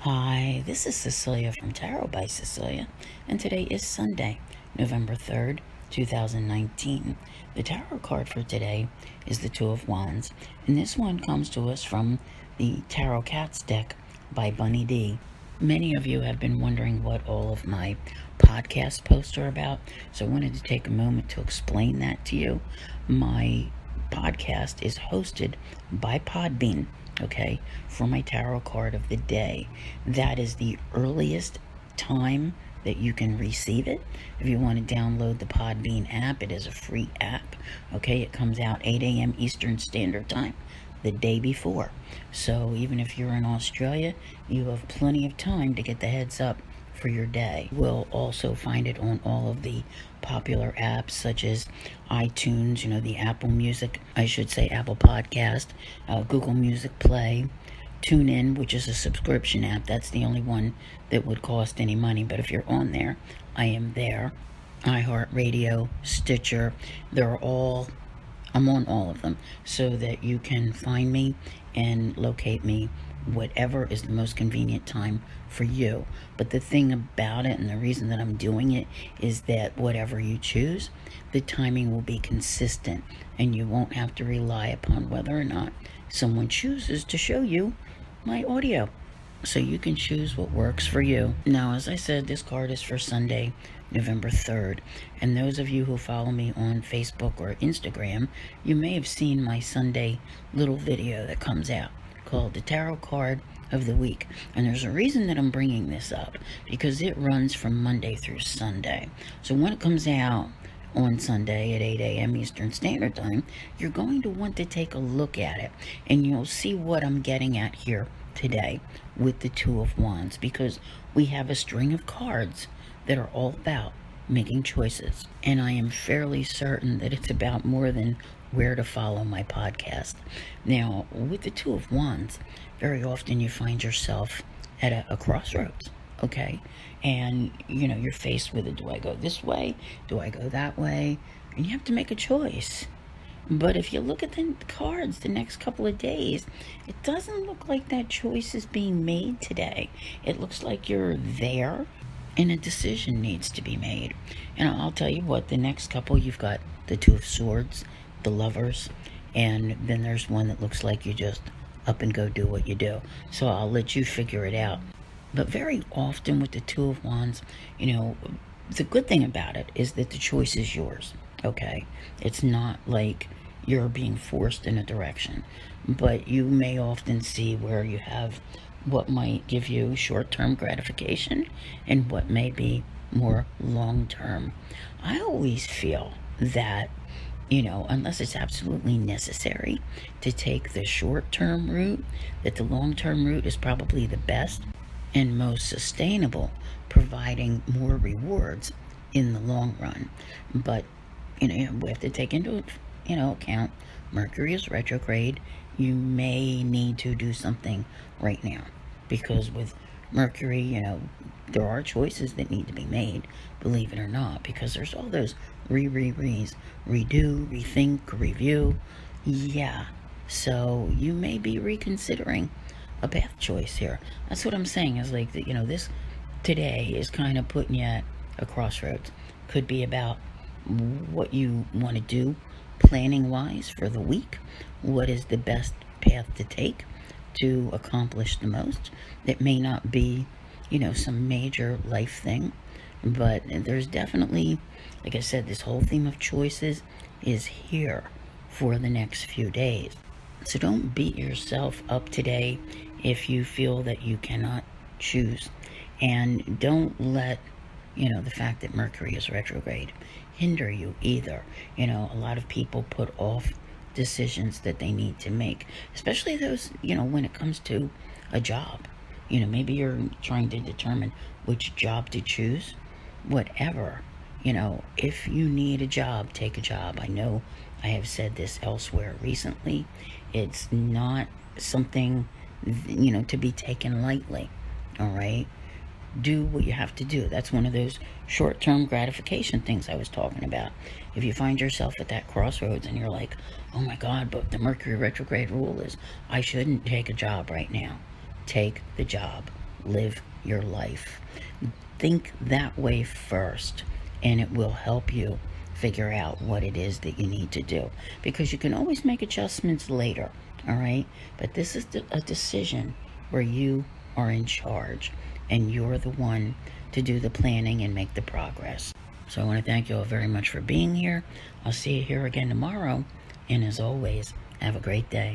Hi, this is Cecilia from Tarot by Cecilia, and today is Sunday, November 3rd, 2019. The tarot card for today is the Two of Wands, and this one comes to us from the Tarot Cats deck by Bunny D. Many of you have been wondering what all of my podcast posts are about, so I wanted to take a moment to explain that to you. My podcast is hosted by Podbean, okay, for my tarot card of the day. That is the earliest time that you can receive it. If you want to download the Podbean app, it is a free app, okay? It comes out 8 a.m. Eastern Standard Time the day before. So even if you're in Australia, you have plenty of time to get the heads up for your day. We'll also find it on all of the popular apps such as iTunes, the Apple Music, Apple Podcast, Google Music Play, TuneIn, which is a subscription app. That's the only one that would cost any money, but if you're on there, I am there. iHeartRadio, Stitcher, I'm on all of them so that you can find me and locate me whatever is the most convenient time for you. But the thing about it, and the reason that I'm doing it, is that whatever you choose, the timing will be consistent, and you won't have to rely upon whether or not someone chooses to show you my audio. So you can choose what works for you. Now, as I said, this card is for Sunday, November 3rd. And those of you who follow me on Facebook or Instagram, you may have seen my Sunday little video that comes out called the Tarot Card of the Week. And there's a reason that I'm bringing this up, because it runs from Monday through Sunday. So when it comes out on Sunday at 8 a.m. Eastern Standard Time, you're going to want to take a look at it, and you'll see what I'm getting at here today with the Two of Wands, because we have a string of cards that are all about making choices. And I am fairly certain that it's about more than where to follow my podcast. Now, with the Two of Wands, very often you find yourself at a crossroads, okay? And, you're faced with do I go this way? Do I go that way? And you have to make a choice. But if you look at the cards the next couple of days, it doesn't look like that choice is being made today. It looks like you're there and a decision needs to be made. And I'll tell you what, the next couple, you've got the Two of Swords, the Lovers, and then there's one that looks like you just up and go do what you do. So I'll let you figure it out. But very often with the Two of Wands, the good thing about it is that the choice is yours, okay? It's not like you're being forced in a direction. But you may often see where you have what might give you short-term gratification and what may be more long-term. I always feel that, unless it's absolutely necessary to take the short-term route, that the long-term route is probably the best and most sustainable, providing more rewards in the long run. But, we have to take into, account Mercury is retrograde. You may need to do something right now, because with Mercury, there are choices that need to be made, believe it or not, because there's all those redo, rethink, review. Yeah, so you may be reconsidering a path choice here. That's what I'm saying, is like that, this today is kind of putting you at a crossroads. Could be about what you want to do planning wise for the week. What is the best path to take to accomplish the most? It may not be, some major life thing, but there's definitely, like I said, this whole theme of choices is here for the next few days. So don't beat yourself up today if you feel that you cannot choose. And don't let, the fact that Mercury is retrograde hinder you either. A lot of people put off decisions that they need to make, especially those, when it comes to a job. Maybe you're trying to determine which job to choose. Whatever, if you need a job, take a job. I know I have said this elsewhere recently. It's not something, to be taken lightly, all right? Do what you have to do. That's one of those short-term gratification things I was talking about. If you find yourself at that crossroads and you're like, oh my God, but the Mercury retrograde rule is I shouldn't take a job right now. Take the job live your life. Think that way first, and it will help you figure out what it is that you need to do, because you can always make adjustments later, all right? But this is a decision where you are in charge, and you're the one to do the planning and make the progress. So I want to thank you all very much for being here. I'll see you here again tomorrow, and as always, have a great day.